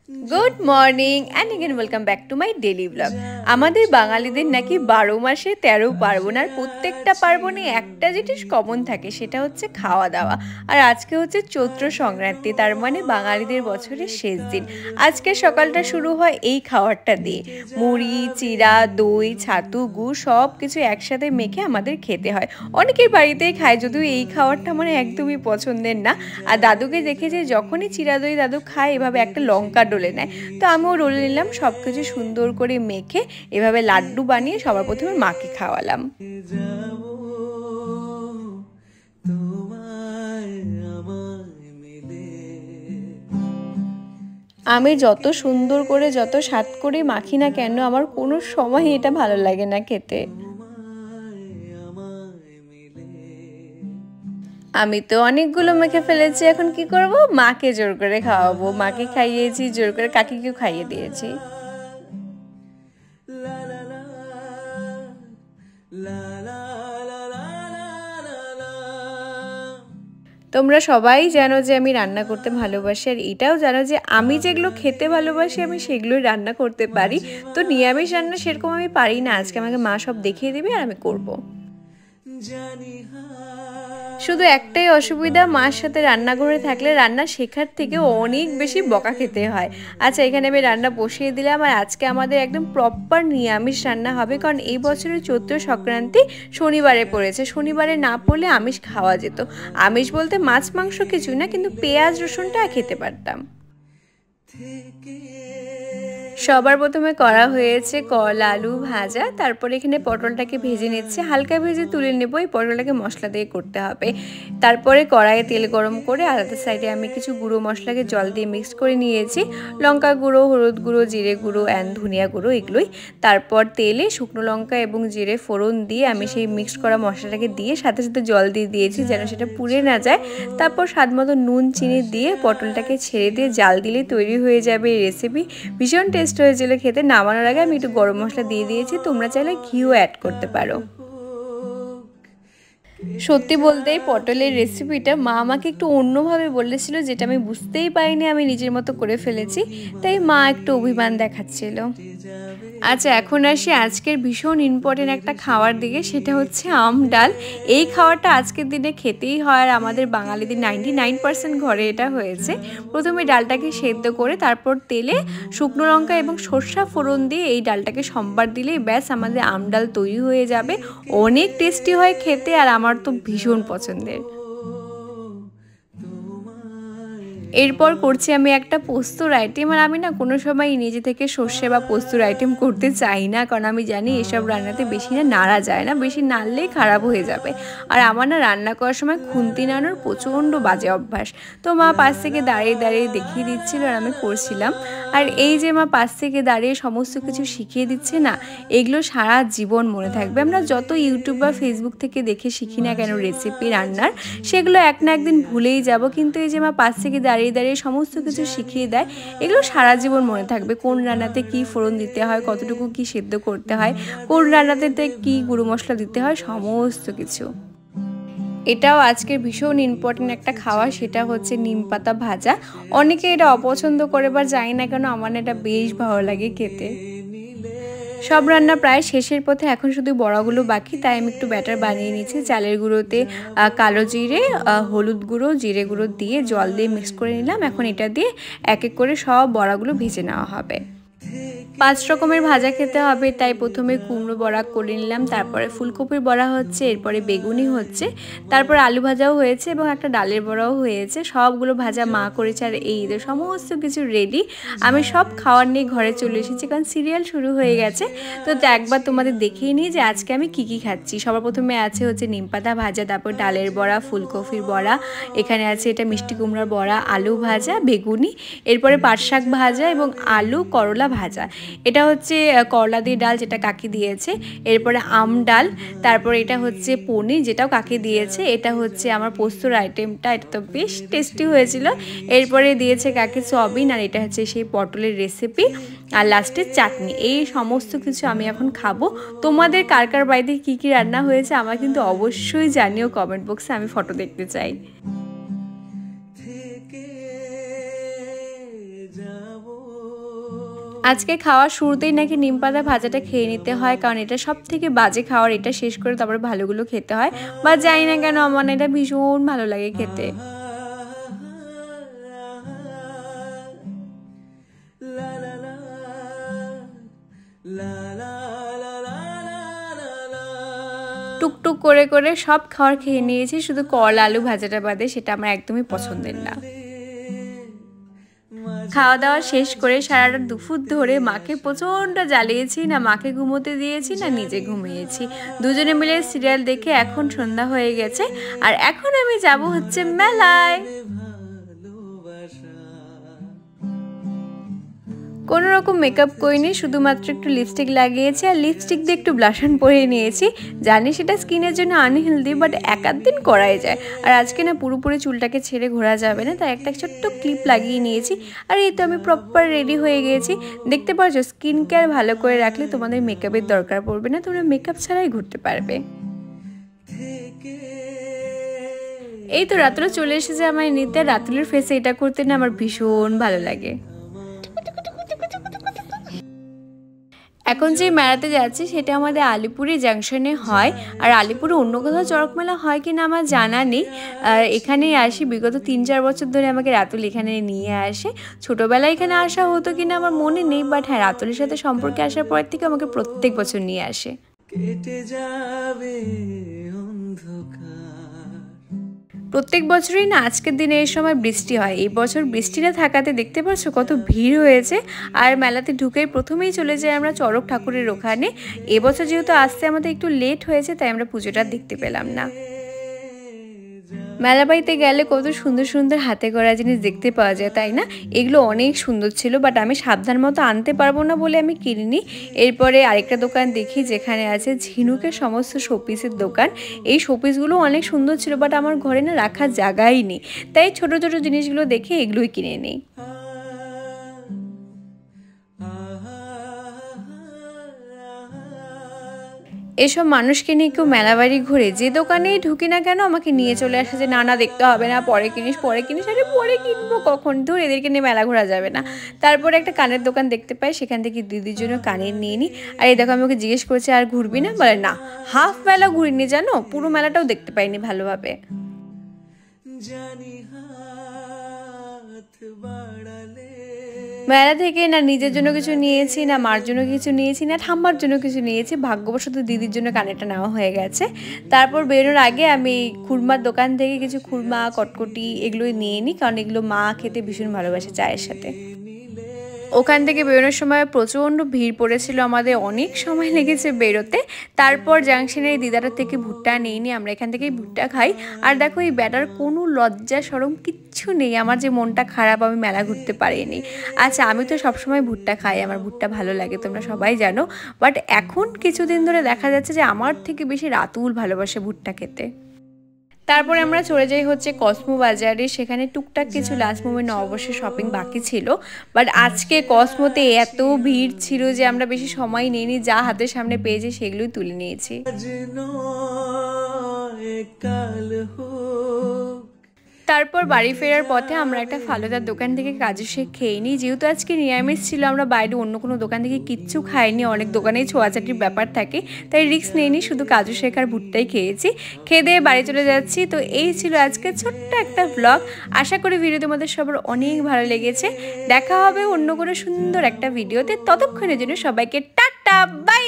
Good morning and again welcome back to my daily blog. আমাদের বাঙালিদের নাকি 12 মাসে 13 পার্বণ, আর প্রত্যেকটা পার্বণে একটা জিনিস কমন থাকে, সেটা হচ্ছে খাওয়া দাওয়া। আর আজকে হচ্ছে চৈত্র সংক্রান্তি, তার মানে বাঙালিদের বছরের শেষ দিন। আজকে সকালটা শুরু হয় এই খাবারটা দিয়ে, মুড়ি, চিড়া, দই, ছাতু, গুড় সব কিছু একসাথে মেখে আমাদের খেতে হয়। অনেকের বাড়িতেই খায়, যদিও এই খাবারটা মানে একদমই পছন্দের না। আর দাদুকে দেখেছে যখনই চিড়া দই দাদু খায় এভাবে একটা লঙ্কা ডলে নেয়, তো আমিও ডলে নিলাম। সব কিছু সুন্দর করে মেখে এভাবে লাড্ডু বানিয়ে সবার প্রথমে মাকে খাওয়ালাম। আমি যত সুন্দর করে যত স্বাদ করে মাখি না কেন, আমার কোনো সময় এটা ভালো লাগে না খেতে। আমি তো অনেকগুলো মেখে ফেলেছি, এখন কি করব? মাকে জোর করে খাওয়াবো। মাকে খাইয়েছি, জোর করে কাকিকেও খাইয়ে দিয়েছি। তোমরা সবাই জানো যে আমি রান্না করতে ভালোবাসি, আর এটাও জানো যে আমি যেগুলো খেতে ভালোবাসি আমি সেগুলোই রান্না করতে পারি। তো নিরামিষ রান্না সেরকম আমি পারি না। আজকে আমাকে মা সব দেখিয়ে দেবে আর আমি করব। শুধু একটাই অসুবিধা, মার সাথে রান্নাঘরে থাকলে রান্না শেখার থেকে অনেক বেশি বকা খেতে হয়। আচ্ছা, এখানে আমি রান্না বসিয়ে দিলাম। আর আজকে আমাদের একদম প্রপার নিরামিষ রান্না হবে, কারণ এই বছরের চৈত্র সংক্রান্তি শনিবারে পড়েছে। শনিবারে না পড়লে আমিষ খাওয়া যেত। আমিষ বলতে মাছ মাংস কিছু না, কিন্তু পেঁয়াজ রসুনটা খেতে পারতাম। সবার প্রথমে করা হয়েছে করলা আলু ভাজা, তারপরে এখানে পটলটাকে ভেজে নিচ্ছে, হালকা ভেজে তুলে নেব। এই পটলটাকে মশলা দিয়ে করতে হবে। তারপরে কড়াইয়ে তেল গরম করে আলাদা সাইডে আমি কিছু গুঁড়ো মশলাকে জল দিয়ে মিক্স করে নিয়েছি, লঙ্কা গুঁড়ো, হলুদ গুঁড়ো, জিরে গুঁড়ো অ্যান্ড ধনিয়া গুঁড়ো, এগুলোই। তারপর তেলে শুকনো লঙ্কা এবং জিরে ফোড়ন দিয়ে আমি সেই মিক্স করা মশলাটাকে দিয়ে সাথে সাথে জল দিয়ে দিয়েছি যেন সেটা পুড়ে না যায়। তারপর স্বাদ মতো নুন চিনি দিয়ে পটলটাকে ছেড়ে দিয়ে জাল দিলে তৈরি হয়ে যাবে এই রেসিপি। ভীষণ টেস্ট হয়েছিল খেতে। নামানোর আগে আমি একটু গরম মশলা দিয়ে দিয়েছি, তোমরা চাইলে ঘিও অ্যাড করতে পারো। সত্যি বলতে এই পটলের রেসিপিটা মা আমাকে একটু অন্যভাবে বলেছিল, যেটা আমি বুঝতেই পারিনি, আমি নিজের মতো করে ফেলেছি, তাই মা একটু অভিমান দেখাচ্ছিল। আচ্ছা, এখন আসি আজকের ভীষণ ইম্পর্টেন্ট একটা খাওয়ার দিকে, সেটা হচ্ছে আম ডাল। এই খাওয়ারটা আজকের দিনে খেতেই হয়, আর আমাদের বাঙালিদের 99% ঘরে এটা হয়েছে। প্রথমে ডালটাকে সেদ্ধ করে তারপর তেলে শুকনো লঙ্কা এবং সর্ষা ফোড়ন দিয়ে এই ডালটাকে সম্বার দিলেই ব্যাস আমাদের আম ডাল তৈরি হয়ে যাবে। অনেক টেস্টি হয় খেতে, আর আমার তো ভীষণ পছন্দের। এরপর করছি আমি একটা পোস্তর আইটেম। আর আমি না কোনো সময় নিজে থেকে সর্ষে বা পোস্তর আইটেম করতে চাই না, কারণ আমি জানি এসব রান্নাতে বেশি না নাড়া যায় না, বেশি নাড়লেই খারাপ হয়ে যাবে। আর আমার না রান্না করার সময় খুন্তি নাড়ানোর প্রচণ্ড বাজে অভ্যাস। তো মা পাশ থেকে দাঁড়িয়ে দাঁড়িয়ে দেখিয়ে দিচ্ছিল আর আমি করছিলাম। আর এই যে মা পাশ থেকে দাঁড়িয়ে সমস্ত কিছু শিখিয়ে দিচ্ছে না, এগুলো সারা জীবন মনে থাকবে। আমরা যত ইউটিউব বা ফেসবুক থেকে দেখে শিখি না কেন রেসিপি রান্নার, সেগুলো এক না একদিন ভুলেই যাব। কিন্তু এই যে মা পাশ থেকে দাঁড়িয়ে দাঁড়িয়ে সমস্ত কিছু শিখিয়ে দেয়, এগুলো সারা জীবন মনে থাকবে। কোন রান্নাতে কি ফোড়ন দিতে হয়, কতটুকু কি সেদ্ধ করতে হয়, কোন রান্নাতে কি গুঁড়ো মশলা দিতে হয়, সমস্ত কিছু। এটাও আজকের ভীষণ ইম্পর্টেন্ট একটা খাওয়া, সেটা হচ্ছে নিম পাতা ভাজা। অনেকে এটা অপছন্দ করে বা জানি না কেন, আমার এটা বেশ ভালো লাগে খেতে। সব রান্না প্রায় শেষের পথে, এখন শুধু বড়াগুলো বাকি, তাই আমি একটু ব্যাটার বানিয়ে নিচ্ছি। চালের গুঁড়োতে কালো জিরে, হলুদ গুঁড়ো, জিরে গুঁড়ো দিয়ে জল দিয়ে মিক্স করে নিলাম। এখন এটা দিয়ে এক এক করে সব বড়াগুলো ভেজে নেওয়া হবে। 5 রকমের ভাজা খেতে হবে, তাই প্রথমে কুমড়ো বড়া করে নিলাম, তারপরে ফুলকপির বড়া হচ্ছে, এরপরে বেগুনি হচ্ছে, তারপরে আলু ভাজাও হয়েছে এবং একটা ডালের বড়াও হয়েছে। সবগুলো ভাজা মা করেছে। আর এই ঈদের সমস্ত কিছু রেডি। আমি সব খাওয়ার নিয়ে ঘরে চলে এসেছি, কারণ সিরিয়াল শুরু হয়ে গেছে। তো একবার তোমাদের দেখিয়ে নিই যে আজকে আমি কি কি খাচ্ছি। সবার প্রথমে আছে হচ্ছে নিম পাতা ভাজা, তারপর ডালের বড়া, ফুলকপির বড়া, এখানে আছে এটা মিষ্টি কুমড়ার বড়া, আলু ভাজা, বেগুনি, এরপরে পাট শাক ভাজা এবং আলু করলা ভাজা। এটা হচ্ছে করলা দিয়ে ডাল, যেটা কাকি দিয়েছে। এরপরে আম ডাল, তারপর এটা হচ্ছে পনির, যেটাও কাকি দিয়েছে। এটা হচ্ছে আমার পোস্তর আইটেমটা, এটা তো বেশ টেস্টি হয়েছিল। এরপরে দিয়েছে কাকি সয়াবিন, আর এটা হচ্ছে সেই পটলের রেসিপি, আর লাস্টে চাটনি। এই সমস্ত কিছু আমি এখন খাবো। তোমাদের কার কার বাড়িতে কী কী রান্না হয়েছে আমার কিন্তু অবশ্যই জানিও কমেন্ট বক্সে, আমি ফটো দেখতে চাই। আজকে খাওয়ার শুরুতেই নাকি নিম পাতা ভাজাটা খেয়ে নিতে হয়, কারণ এটা সব থেকে বাজে খাওয়ার। এটা শেষ করে তারপরে ভালোগুলো খেতে হয়, বা জানি না কেন আমার এটা ভীষণ ভালো লাগে খেতে। টুকটুক করে করে সব খাবার খেয়ে নিয়েছি, শুধু করলা আলু ভাজাটা বাদে, সেটা আমার একদমই পছন্দের না। খাওয়া দাওয়া শেষ করে সারাটা দুপুর ধরে মাকে প্রচণ্ড জ্বালিয়েছি, না মাকে ঘুমোতে দিয়েছি না নিজে ঘুমিয়েছি। দুজনে মিলে সিরিয়াল দেখে এখন সন্ধ্যা হয়ে গেছে, আর এখন আমি যাব হচ্ছে মেলায়। কোনো রকম মেকআপ করিনি, শুধুমাত্র একটু লিপস্টিক লাগিয়েছি আর লিপস্টিক দিয়ে একটু ব্লাশন পরিয়ে নিয়েছি। জানি সেটা স্কিনের জন্য আনহেলদি, বাট এক আধ দিন করাই যায়। আর আজকে না পুরোপুরি চুলটাকে ছেড়ে ঘোরা যাবে না, তাই একটা ছোট্ট ক্লিপ লাগিয়ে নিয়েছি। আর এই তো আমি প্রপার রেডি হয়ে গিয়েছি। দেখতে পাচ্ছ, স্কিন কেয়ার ভালো করে রাখলে তোমাদের মেকআপের দরকার পড়বে না, তোমরা মেকআপ ছাড়াই ঘুরতে পারবে। এই তো রাতুল চলে এসেছে আমার নিতে। রাতুলের ফেসে এটা করতে না আমার ভীষণ ভালো লাগে। এখন যে মেলাতে যাচ্ছি সেটা আমাদের আলিপুরে জাংশনে হয়, আর আলিপুরে অন্য কোথাও চড়ক মেলা হয় কি না আমার জানা নেই। আর এখানেই আসি, বিগত 3-4 বছর ধরে আমাকে রাতুল এখানে নিয়ে আসে। ছোটোবেলায় এখানে আসা হতো কিনা আমার মনে নেই, বাট হ্যাঁ, রাতুলের সাথে সম্পর্কে আসার পর থেকে আমাকে প্রত্যেক বছর নিয়ে আসে। কেটে যাবে প্রত্যেক বছরই না আজকের দিনে এই সময় বৃষ্টি হয়। এই বছর বৃষ্টি না থাকাতে দেখতে পাচ্ছ কত ভিড় হয়েছে। আর মেলাতে ঢুকেই প্রথমেই চলে যাই আমরা চড়ক ঠাকুরের ওখানে। এবছর যেহেতু আসতে আমাদের একটু লেট হয়েছে, তাই আমরা পুজোটা দেখতে পেলাম না। মেলা বাড়িতে গেলে কত সুন্দর সুন্দর হাতে করা জিনিস দেখতে পাওয়া যায়, তাই না? এগুলো অনেক সুন্দর ছিল, বাট আমি সাবধান মতো আনতে পারবো না বলে আমি কিনিনি। এরপরে আরেকটা দোকান দেখি যেখানে আছে ঝিনুকের সমস্ত শোপিসের দোকান। এই শোপিসগুলো অনেক সুন্দর ছিল, বাট আমার ঘরে না রাখার জায়গাই নেই, তাই ছোট ছোট জিনিসগুলো দেখে এগুলোই কিনে নিই। এসব মানুষকে নিয়ে কেউ মেলাবাড়ি ঘুরে, যে দোকানেই ঢুকি না কেন আমাকে নিয়ে চলে আসে যে না না দেখতে হবে না, পরে কিনিস পরে কিনিস। আরে পরে কিনবো কখন, ধর এদেরকে নিয়ে মেলা ঘোরা যাবে না। তারপরে একটা কানের দোকান দেখতে পাই, সেখান থেকে দিদির জন্য কানের নিয়ে নিই। আর এই দেখো আমি ওকে জিজ্ঞেস করছি আর ঘুরবি না, বলে না, হাফ মেলা ঘুরিনি জানো, পুরো মেলাটাও দেখতে পাইনি ভালোভাবে। মেলা থেকে না নিজের জন্য কিছু নিয়েছি, না মার জন্য কিছু নিয়েছি, না ঠাম্মার জন্য কিছু নিয়েছি। ভাগ্যবশত দিদির জন্য কানেরটা নেওয়া হয়ে গেছে। তারপর বেরোনোর আগে আমি খুরমার দোকান থেকে কিছু খুরমা কটকটি এগুলোই নিয়ে নিই, কারণ এগুলো মা খেতে ভীষণ ভালোবাসে চায়ের সাথে। ওখান থেকে বেরোনোর সময় প্রচণ্ড ভিড় পড়েছিল, আমাদের অনেক সময় লেগেছে বেরোতে। তারপর জাংশনের দিদাটার থেকে ভুট্টা নিয়ে নিই, আমরা এখান থেকেই ভুট্টা খাই। আর দেখো এই ব্যাটার কোনো লজ্জা শরম কিচ্ছু নেই, আমার যে মনটা খারাপ আমি মেলা ঘুরতে পারিনি। আচ্ছা, আমি তো সবসময় ভুট্টা খাই, আমার ভুট্টা ভালো লাগে, তোমরা সবাই জানো। বাট এখন কিছুদিন ধরে দেখা যাচ্ছে যে আমার থেকে বেশি রাতুল ভালোবাসে ভুট্টা খেতে। তারপরে আমরা চলে যাই হচ্ছে কসমো বাজারে, সেখানে টুকটাক কিছু লাস্ট মোমেন্ট অবশ্যই শপিং বাকি ছিল। বাট আজকে কসমোতে এত ভিড় ছিল যে আমরা বেশি সময় নিইনি, যা হাতের সামনে পেয়েছি সেগুলোই তুলে নিয়েছি। তারপর বাড়ি ফেরার পথে আমরা একটা ফালুদার দোকান থেকে কাজু শেক খেয়ে নিই। যেহেতু আজকে নিরামিষ ছিল, আমরা বাইরে অন্য কোনো দোকান থেকে কিচ্ছু খাইনি, অনেক দোকানেই ছোঁয়াছাটির ব্যাপার থাকে, তাই রিস্ক নিইনি, শুধু কাজু শেক আর ভুট্টাই খেয়েছি। খেয়ে দিয়ে বাড়ি চলে যাচ্ছি। তো এই ছিল আজকে ছোট্ট একটা ব্লগ। আশা করি ভিডিও তোমাদের সবার অনেক ভালো লেগেছে। দেখা হবে অন্য কোনো সুন্দর একটা ভিডিওতে, ততক্ষণের জন্য সবাইকে টাটা বাই।